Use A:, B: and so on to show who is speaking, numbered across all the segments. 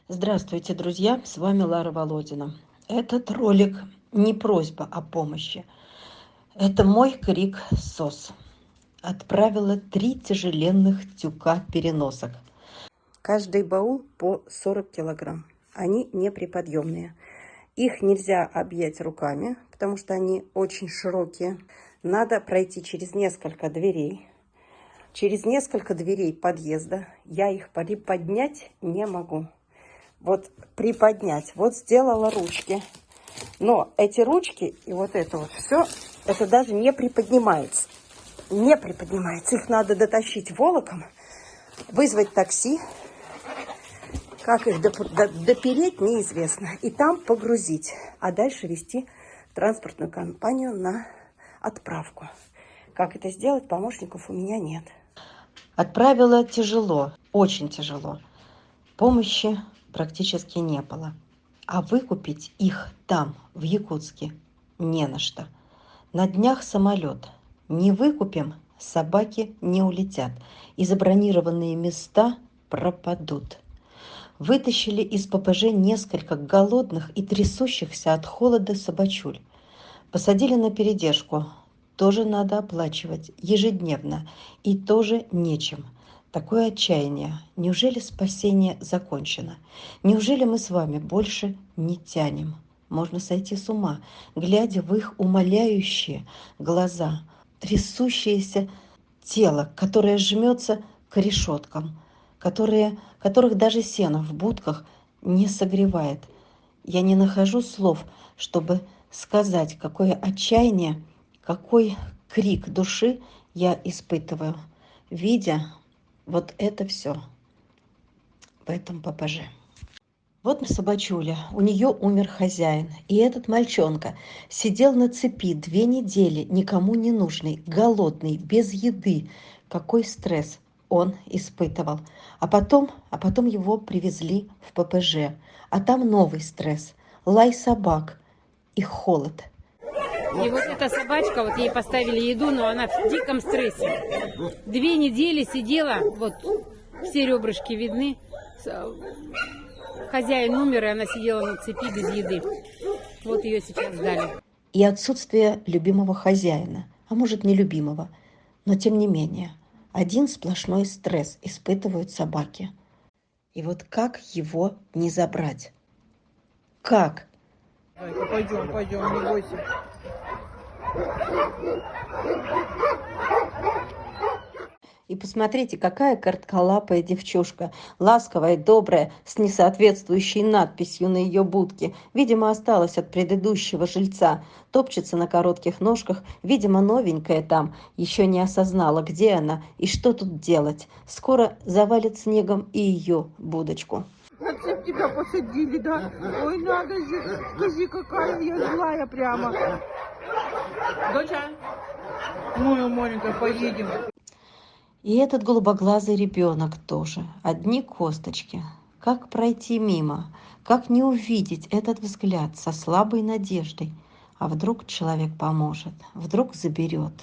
A: Здравствуйте, друзья! С вами Лара Володина. Этот ролик не просьба о помощи. Это мой крик СОС. Отправила 3 тяжеленных тюка переносок. Каждый баул по 40 килограмм. Они неприподъемные. Их нельзя объять руками, потому что они очень широкие. Надо пройти через несколько дверей. Через несколько дверей подъезда. Я их приподнять не могу. Вот приподнять. Вот сделала ручки. Но эти ручки и вот это вот все, это даже не приподнимается. Не приподнимается. Их надо дотащить волоком, вызвать такси. Как их допереть, неизвестно. И там погрузить. А дальше вести транспортную компанию на отправку. Как это сделать, помощников у меня нет. Отправила тяжело, очень тяжело. Помощи практически не было. А выкупить их там, в Якутске, не на что. На днях самолет. Не выкупим, собаки не улетят. И забронированные места пропадут. Вытащили из ППЖ несколько голодных и трясущихся от холода собачуль. Посадили на передержку. Тоже надо оплачивать ежедневно. И тоже нечем. Такое отчаяние. Неужели спасение закончено? Неужели мы с вами больше не тянем? Можно сойти с ума, глядя в их умоляющие глаза, трясущееся тело, которое жмется к решеткам, которых даже сено в будках не согревает. Я не нахожу слов, чтобы сказать, какое отчаяние, какой крик души я испытываю, видя вот это все в этом ППЖ. Вот собачуля, у нее умер хозяин, и этот мальчонка сидел на цепи 2 недели, никому не нужный, голодный, без еды. Какой стресс он испытывал. А потом его привезли в ППЖ, а там новый стресс, лай собак и холод.
B: И вот эта собачка, вот ей поставили еду, но она в диком стрессе. 2 недели сидела, вот все ребрышки видны. Хозяин умер, и она сидела на цепи без еды. Вот ее сейчас сдали.
A: И отсутствие любимого хозяина, а может нелюбимого, но тем не менее, один сплошной стресс испытывают собаки. И вот как его не забрать? Как?
C: Пойдем, пойдем, не бойся.
A: И посмотрите, какая коротколапая девчушка, ласковая, добрая, с несоответствующей надписью на ее будке. Видимо, осталась от предыдущего жильца. Топчется на коротких ножках, видимо, новенькая там. Еще не осознала, где она и что тут делать. Скоро завалит снегом и ее будочку.
C: На цепь тебя посадили, да? Ой, надо же. Скажи, какая я злая прямо. Доча. Ну, маленькая, поедем.
A: И этот голубоглазый ребенок тоже. Одни косточки. Как пройти мимо? Как не увидеть этот взгляд со слабой надеждой? А вдруг человек поможет? Вдруг заберет?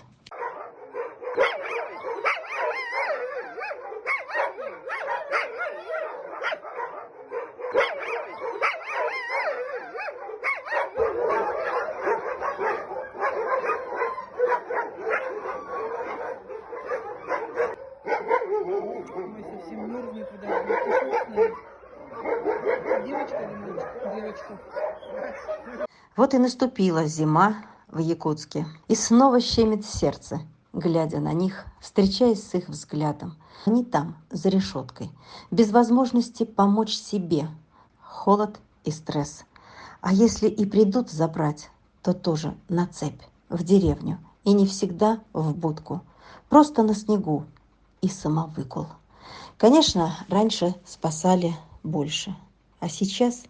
C: Мы совсем мерзнем туда. Девочка или мальчик? Девочка.
A: Вот и наступила зима в Якутске. И снова щемит сердце, глядя на них, встречаясь с их взглядом. Они там, за решеткой, без возможности помочь себе. Холод и стресс. А если и придут забрать, то тоже на цепь, в деревню. И не всегда в будку. Просто на снегу и самовыкул. Конечно, раньше спасали больше. А сейчас,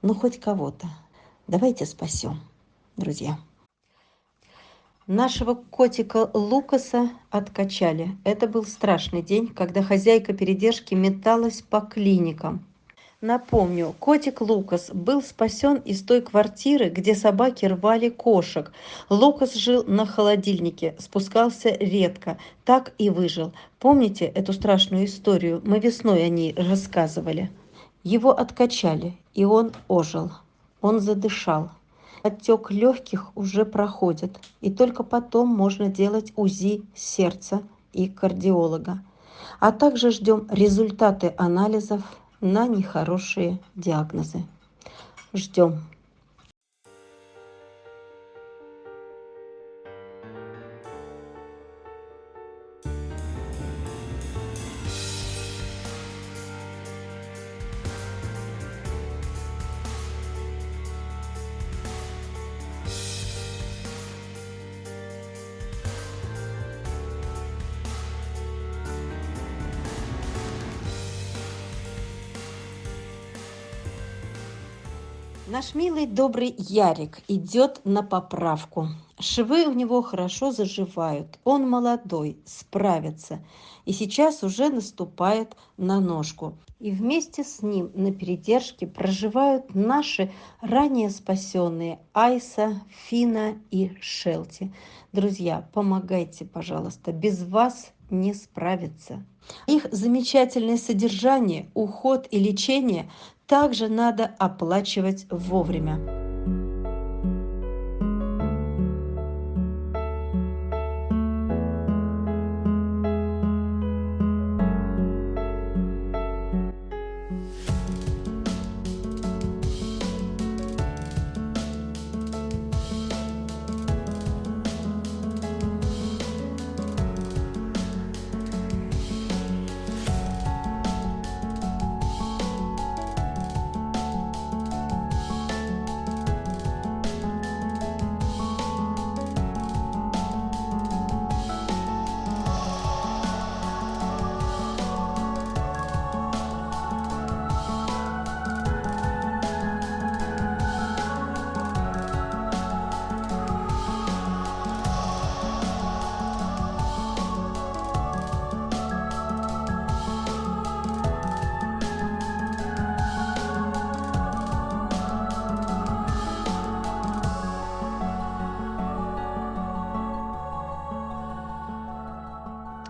A: ну хоть кого-то. Давайте спасем, друзья. Нашего котика Лукаса откачали. Это был страшный день, когда хозяйка передержки металась по клиникам. Напомню, котик Лукас был спасен из той квартиры, где собаки рвали кошек. Лукас жил на холодильнике, спускался редко, так и выжил. Помните эту страшную историю? Мы весной о ней рассказывали. Его откачали, и он ожил. Он задышал. Отек легких уже проходит, и только потом можно делать УЗИ сердца и кардиолога. А также ждем результаты анализов на нехорошие диагнозы. Ждем. Наш милый добрый Ярик идет на поправку. Швы у него хорошо заживают. Он молодой, справится. И сейчас уже наступает на ножку. И вместе с ним на передержке проживают наши ранее спасенные Айса, Фина и Шелти. Друзья, помогайте, пожалуйста. Без вас не справиться. Их замечательное содержание, уход и лечение также надо оплачивать вовремя.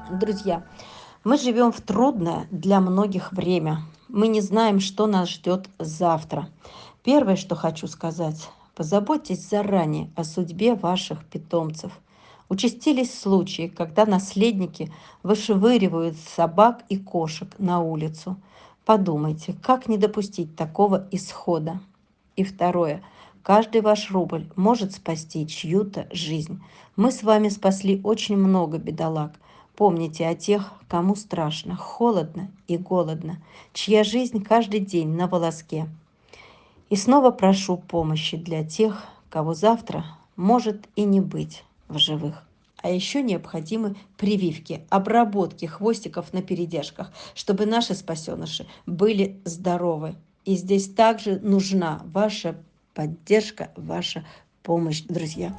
A: Друзья, мы живем в трудное для многих время. Мы не знаем, что нас ждет завтра. Первое, что хочу сказать, позаботьтесь заранее о судьбе ваших питомцев. Участились случаи, когда наследники вышвыривают собак и кошек на улицу. Подумайте, как не допустить такого исхода. И второе. Каждый ваш рубль может спасти чью-то жизнь. Мы с вами спасли очень много бедолаг. Помните о тех, кому страшно, холодно и голодно, чья жизнь каждый день на волоске. И снова прошу помощи для тех, кого завтра может и не быть в живых. А еще необходимы прививки, обработки хвостиков на передержках, чтобы наши спасеныши были здоровы. И здесь также нужна ваша поддержка, ваша помощь, друзья.